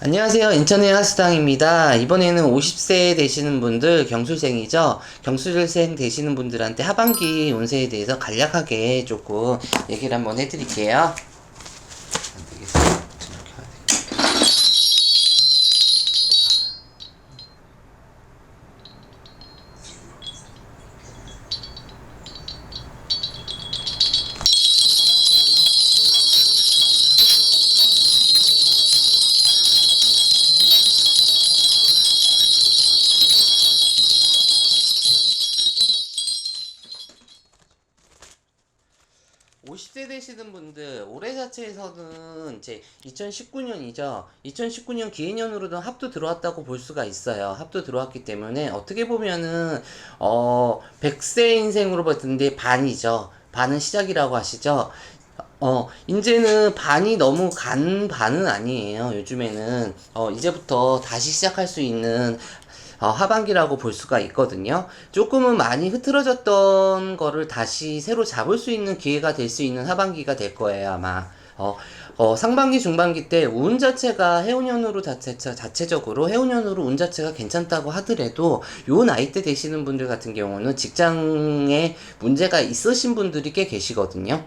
안녕하세요. 인천의 하수당입니다. 이번에는 50세 되시는 분들, 경술생이죠? 경술생 되시는 분들한테 하반기 운세에 대해서 간략하게 조금 얘기를 한번 해드릴게요. 안 되겠어. 좀 켜야 되겠다. 50세 되시는 분들, 올해 자체에서는 이제 2019년이죠. 2019년 기해년으로도 합도 들어왔다고 볼 수가 있어요. 합도 들어왔기 때문에 어떻게 보면은, 100세 인생으로 봤는데 반이죠. 반은 시작이라고 하시죠. 이제는 반이 너무 간 반은 아니에요. 요즘에는, 이제부터 다시 시작할 수 있는 하반기라고 볼 수가 있거든요. 조금은 많이 흐트러졌던 거를 다시 새로 잡을 수 있는 기회가 될 수 있는 하반기가 될 거예요, 아마. 상반기, 중반기 때 운 자체가 해운년으로 자체적으로 해운년으로 운 자체가 괜찮다고 하더라도 요 나이 때 되시는 분들 같은 경우는 직장에 문제가 있으신 분들이 꽤 계시거든요.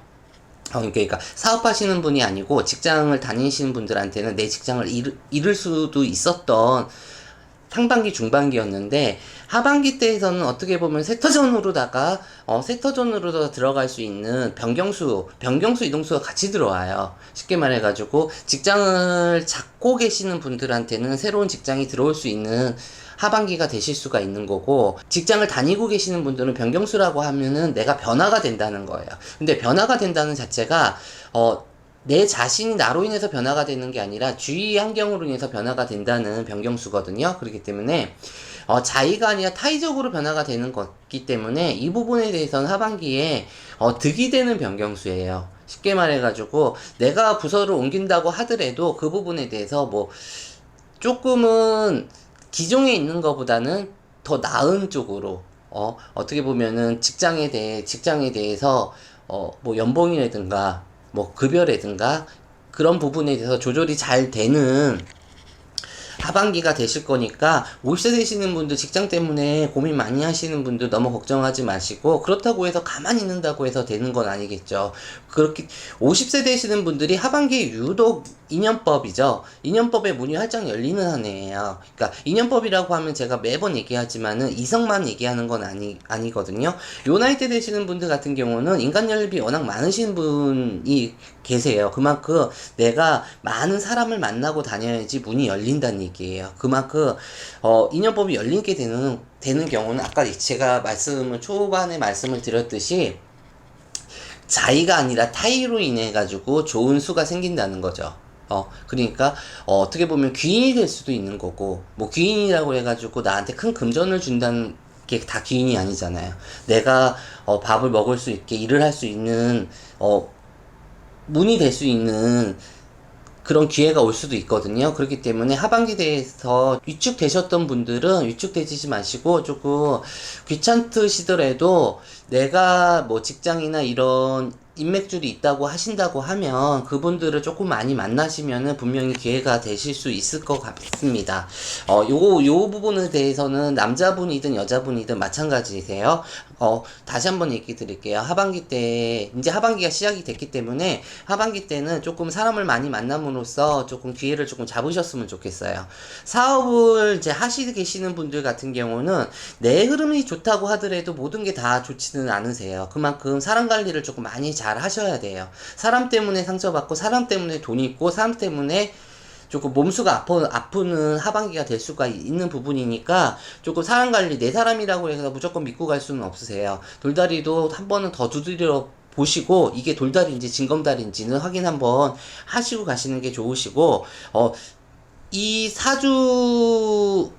그러니까 사업하시는 분이 아니고 직장을 다니시는 분들한테는 내 직장을 잃을 수도 있었던 상반기 중반기였는데 하반기 때에서는 어떻게 보면 세터전으로 들어갈 수 있는 변경수 이동수가 같이 들어와요. 쉽게 말해가지고 직장을 잡고 계시는 분들한테는 새로운 직장이 들어올 수 있는 하반기가 되실 수가 있는 거고, 직장을 다니고 계시는 분들은 변경수라고 하면은 내가 변화가 된다는 거예요. 근데 변화가 된다는 자체가 내 자신이 나로 인해서 변화가 되는 게 아니라 주위 환경으로 인해서 변화가 된다는 변경수거든요. 그렇기 때문에 자의가 아니라 타의적으로 변화가 되는 거기 때문에 이 부분에 대해서는 하반기에 득이 되는 변경수예요. 쉽게 말해가지고 내가 부서를 옮긴다고 하더라도 그 부분에 대해서 뭐 조금은 기존에 있는 것보다는 더 나은 쪽으로 어떻게 보면은 직장에 대해서 뭐 연봉이라든가 뭐 급여라든가 그런 부분에 대해서 조절이 잘 되는 하반기가 되실 거니까 50세 되시는 분들 직장 때문에 고민 많이 하시는 분들 너무 걱정하지 마시고, 그렇다고 해서 가만히 있는다고 해서 되는 건 아니겠죠. 그렇게 50세 되시는 분들이 하반기에 유독 인연법이죠. 인연법의 문이 활짝 열리는 한 해예요. 그러니까 인연법이라고 하면 제가 매번 얘기하지만은 이성만 얘기하는 건 아니거든요. 요 나이 때 되시는 분들 같은 경우는 인간 연립이 워낙 많으신 분이 계세요. 그만큼 내가 많은 사람을 만나고 다녀야지 문이 열린다는 얘기예요. 그만큼 인연법이 열리게 되는 경우는 아까 제가 초반에 말씀을 드렸듯이 자의가 아니라 타의로 인해 가지고 좋은 수가 생긴다는 거죠. 그러니까, 어떻게 보면 귀인이 될 수도 있는 거고, 뭐, 귀인이라고 해가지고 나한테 큰 금전을 준다는 게 다 귀인이 아니잖아요. 내가, 밥을 먹을 수 있게 일을 할 수 있는, 문이 될 수 있는 그런 기회가 올 수도 있거든요. 그렇기 때문에 하반기 대해서 위축되셨던 분들은 위축되지 마시고 조금 귀찮으시더라도 내가 뭐 직장이나 이런 인맥줄이 있다고 하신다고 하면 그분들을 조금 많이 만나시면은 분명히 기회가 되실 수 있을 것 같습니다. 요 부분에 대해서는 남자분이든 여자분이든 마찬가지세요. 다시 한번 얘기 드릴게요. 이제 하반기가 시작이 됐기 때문에 하반기 때는 조금 사람을 많이 만남으로써 조금 기회를 조금 잡으셨으면 좋겠어요. 사업을 이제 하시고 계시는 분들 같은 경우는 내 흐름이 좋다고 하더라도 모든 게 다 좋지는 않으세요. 그만큼 사람 관리를 조금 많이 잘 하셔야 돼요. 사람 때문에 상처받고, 사람 때문에 돈 있고, 사람 때문에 조금 몸수가 아프는 하반기가 될 수가 있는 부분이니까 조금 사람 관리, 내 사람이라고 해서 무조건 믿고 갈 수는 없으세요. 돌다리도 한 번은 더 두드려 보시고 이게 돌다리인지 징검다리인지는 확인 한번 하시고 가시는 게 좋으시고, 이 사주를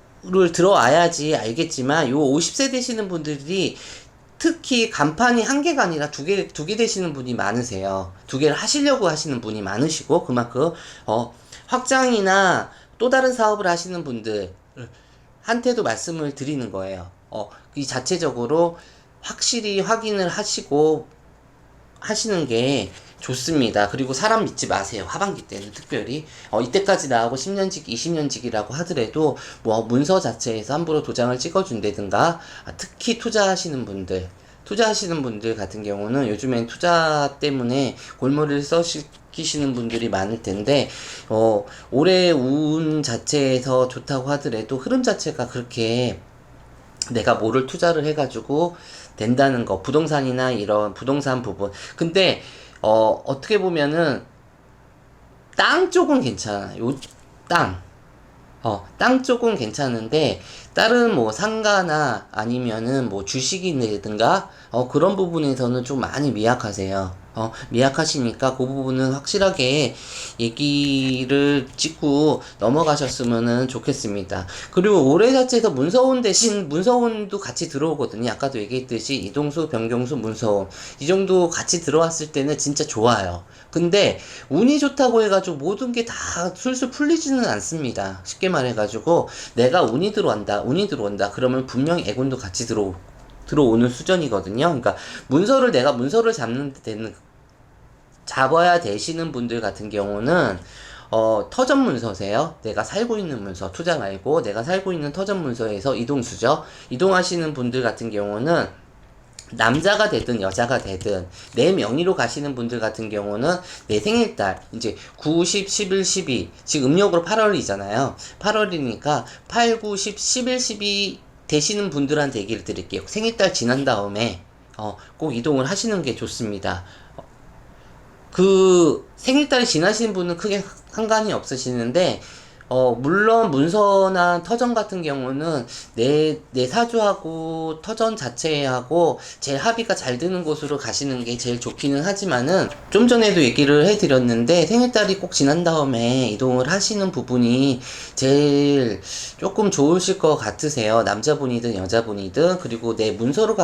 들어와야지 알겠지만 요 50세 되시는 분들이 특히 간판이 한 개가 아니라 두 개 되시는 분이 많으세요. 두 개를 하시려고 하시는 분이 많으시고, 그만큼, 확장이나 또 다른 사업을 하시는 분들, 한테도 말씀을 드리는 거예요. 이 자체적으로 확실히 확인을 하시고 하시는 게 좋습니다. 그리고 사람 믿지 마세요. 하반기 때는 특별히 이때까지 나하고 10년직, 20년직이라고 하더라도 뭐 문서 자체에서 함부로 도장을 찍어준다든가 특히 투자하시는 분들 같은 경우는 요즘엔 투자 때문에 골머리를 썩이시는 분들이 많을 텐데 올해 운 자체에서 좋다고 하더라도 흐름 자체가 그렇게 내가 뭐를 투자를 해가지고 된다는 거, 부동산이나 이런 부동산 부분. 근데 어떻게 보면은 땅 쪽은 괜찮아. 땅 쪽은 괜찮은데 다른 뭐 상가나 아니면은 뭐 주식이라든가 그런 부분에서는 좀 많이 미약하세요. 미약하시니까 그 부분은 확실하게 얘기를 찍고 넘어가셨으면 좋겠습니다. 그리고 올해 자체에서 문서운 대신 문서운도 같이 들어오거든요. 아까도 얘기했듯이 이동수, 변경수, 문서운 이 정도 같이 들어왔을 때는 진짜 좋아요. 근데 운이 좋다고 해가지고 모든 게 다 술술 풀리지는 않습니다. 쉽게 말해가지고 내가 운이 들어온다 그러면 분명히 애군도 같이 들어오는 수준이거든요. 그러니까 내가 문서를 잡아야 되시는 분들 같은 경우는 터전 문서세요. 내가 살고 있는 문서, 투자 말고 내가 살고 있는 터전 문서에서 이동수죠. 이동하시는 분들 같은 경우는 남자가 되든 여자가 되든 내 명의로 가시는 분들 같은 경우는 내 생일달 이제 9, 10, 11, 12 지금 음력으로 8월이잖아요. 8월이니까 8, 9, 10, 11, 12 되시는 분들한테 얘기를 드릴게요. 생일달 지난 다음에 꼭 이동을 하시는 게 좋습니다. 그 생일달이 지나신 분은 크게 상관이 없으시는데 물론 문서나 터전 같은 경우는 내 사주하고 터전 자체하고 제일 합의가 잘 드는 곳으로 가시는 게 제일 좋기는 하지만은 좀 전에도 얘기를 해드렸는데 생일달이 꼭 지난 다음에 이동을 하시는 부분이 제일 조금 좋으실 것 같으세요. 남자분이든 여자분이든. 그리고 내 문서를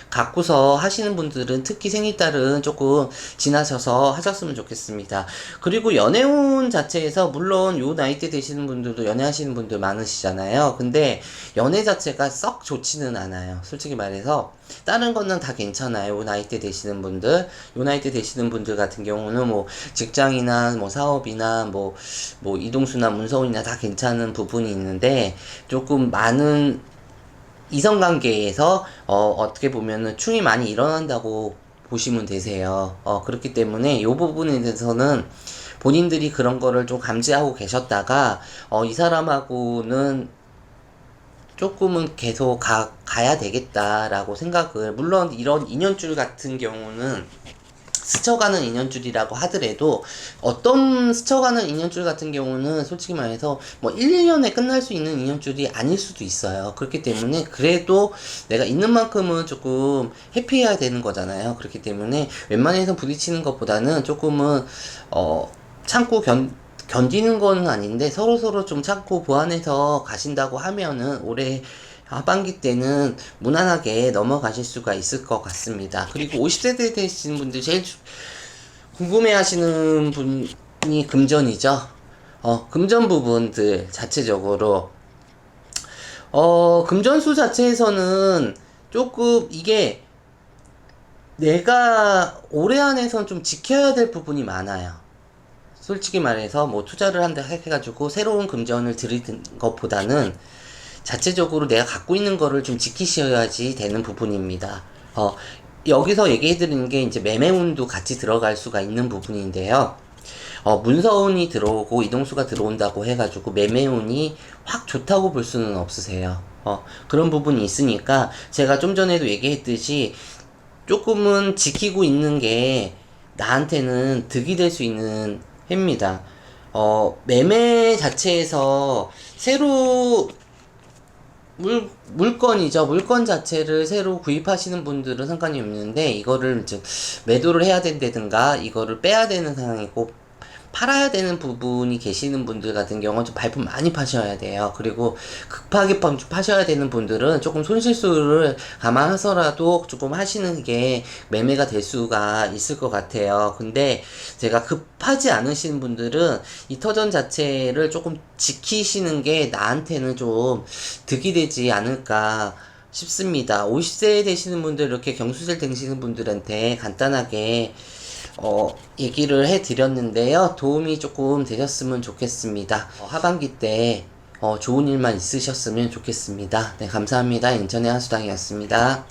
갖고서 하시는 분들은 특히 생일달은 조금 지나셔서 하셨으면 좋겠습니다. 그리고 연애운 자체에서 물론 요 나이대 되시는 분들도 연애하시는 분들 많으시잖아요. 근데 연애 자체가 썩 좋지는 않아요. 솔직히 말해서 다른 거는 다 괜찮아요. 요 나이대 되시는 분들 같은 경우는 뭐 직장이나 뭐 사업이나 뭐 이동수나 문서운이나 다 괜찮은 부분이 있는데 조금 많은 이성관계에서 어떻게 보면은 충이 많이 일어난다고 보시면 되세요. 그렇기 때문에 이 부분에 대해서는 본인들이 그런 거를 좀 감지하고 계셨다가 이 사람하고는 조금은 계속 가야 되겠다라고 생각을, 물론 이런 인연줄 같은 경우는 스쳐가는 인연줄이라고 하더라도 어떤 스쳐가는 인연줄 같은 경우는 솔직히 말해서 뭐 1, 2년에 끝날 수 있는 인연줄이 아닐 수도 있어요. 그렇기 때문에 그래도 내가 있는 만큼은 조금 해피해야 되는 거잖아요. 그렇기 때문에 웬만해서 부딪히는 것보다는 조금은 참고 견디는 거는 아닌데 서로서로 좀 참고 보완해서 가신다고 하면은 올해 하반기 때는 무난하게 넘어가실 수가 있을 것 같습니다. 그리고 50세대 되시는 분들 제일 궁금해 하시는 분이 금전이죠. 금전 부분들 자체적으로 금전수 자체에서는 조금 이게 내가 올해 안에선 좀 지켜야 될 부분이 많아요. 솔직히 말해서 뭐 투자를 한다 해가지고 새로운 금전을 들이는 것보다는 자체적으로 내가 갖고 있는 거를 좀 지키셔야지 되는 부분입니다. 여기서 얘기해드리는 게 이제 매매운도 같이 들어갈 수가 있는 부분인데요. 문서운이 들어오고 이동수가 들어온다고 해가지고 매매운이 확 좋다고 볼 수는 없으세요. 그런 부분이 있으니까 제가 좀 전에도 얘기했듯이 조금은 지키고 있는 게 나한테는 득이 될 수 있는 해입니다. 매매 자체에서 새로 물건이죠. 물건 자체를 새로 구입하시는 분들은 상관이 없는데 이거를 즉 매도를 해야 된다든가 이거를 빼야 되는 상황이고 팔아야 되는 부분이 계시는 분들 같은 경우는 좀 발품 많이 파셔야 돼요. 그리고 급하게 파셔야 되는 분들은 조금 손실수를 감안해서라도 조금 하시는 게 매매가 될 수가 있을 것 같아요. 근데 제가 급하지 않으신 분들은 이 터전 자체를 조금 지키시는 게 나한테는 좀 득이 되지 않을까 싶습니다. 50세 되시는 분들, 이렇게 경수질 되시는 분들한테 간단하게 얘기를 해드렸는데요. 도움이 조금 되셨으면 좋겠습니다. 하반기 때 좋은 일만 있으셨으면 좋겠습니다. 네, 감사합니다. 인천의 하수당이었습니다.